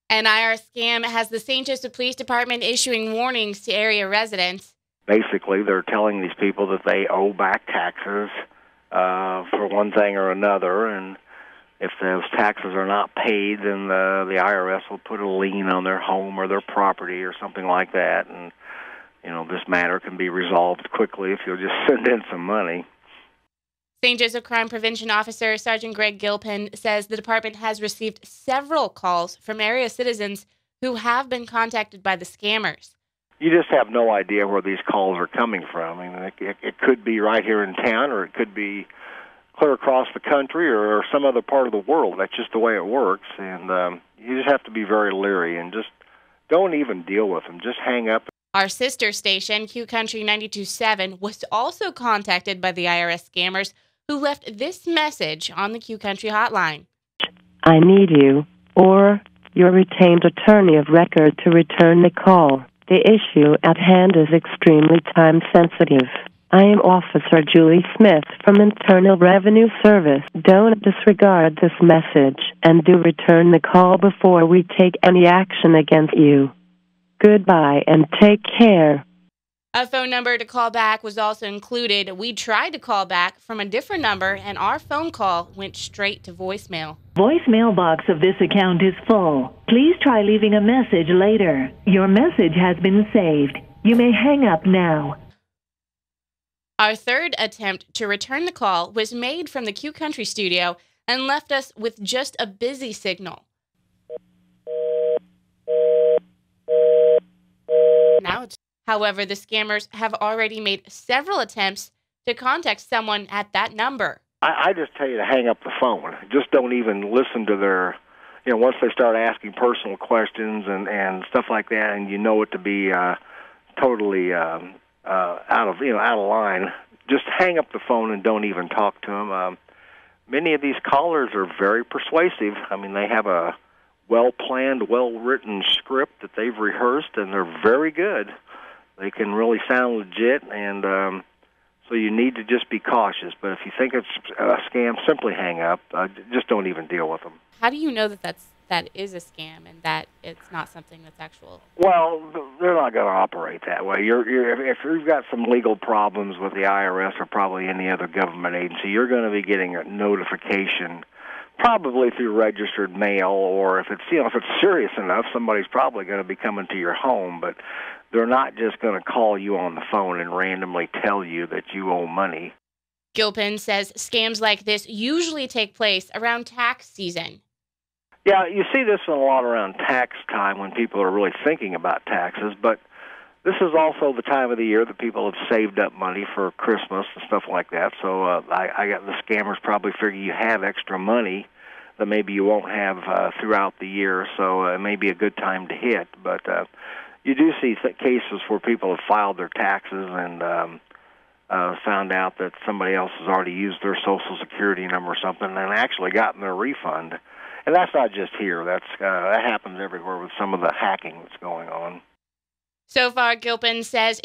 An IRS scam has the St. Joseph Police Department issuing warnings to area residents. Basically, they're telling these people that they owe back taxes for one thing or another, and if those taxes are not paid, then the IRS will put a lien on their home or their property or something like that, and this matter can be resolved quickly if you'll just send in some money. St. Joseph Crime Prevention Officer Sergeant Greg Gilpin says the department has received several calls from area citizens who have been contacted by the scammers. You just have no idea where these calls are coming from. I mean, it could be right here in town, or it could be clear across the country or some other part of the world. That's just the way it works, and you just have to be very leery and just don't even deal with them. Just hang up. Our sister station, Q Country 92.7, was also contacted by the IRS scammers who left this message on the Q Country hotline. I need you or your retained attorney of record to return the call. The issue at hand is extremely time-sensitive. I am Officer Julie Smith from Internal Revenue Service. Don't disregard this message and do return the call before we take any action against you. Goodbye and take care. A phone number to call back was also included. We tried to call back from a different number, and our phone call went straight to voicemail. Voicemail box of this account is full. Please try leaving a message later. Your message has been saved. You may hang up now. Our third attempt to return the call was made from the Q Country studio and left us with just a busy signal. However, the scammers have already made several attempts to contact someone at that number. I just tell you to hang up the phone. Just don't even listen to their, once they start asking personal questions and stuff like that, and you know it to be totally out of line. Just hang up the phone and don't even talk to them. Many of these callers are very persuasive. I mean, they have a well-planned, well-written script that they've rehearsed, and they're very good. They can really sound legit, and so you need to just be cautious. But if you think it's a scam, simply hang up. Just don't even deal with them. How do you know that that is a scam and that it's not something that's actual? Well, they're not going to operate that way. If you've got some legal problems with the IRS or probably any other government agency, you're going to be getting a notification, probably through registered mail, or if it's serious enough, somebody's probably going to be coming to your home. But they're not just going to call you on the phone and randomly tell you that you owe money. Gilpin says scams like this usually take place around tax season. Yeah, you see this a lot around tax time when people are really thinking about taxes, but this is also the time of the year that people have saved up money for Christmas and stuff like that. So I got the scammers probably figure you have extra money that maybe you won't have throughout the year, so it may be a good time to hit. But you do see cases where people have filed their taxes and found out that somebody else has already used their Social Security number or something and actually gotten their refund. And that's not just here. That happens everywhere with some of the hacking that's going on. So far, Gilpin says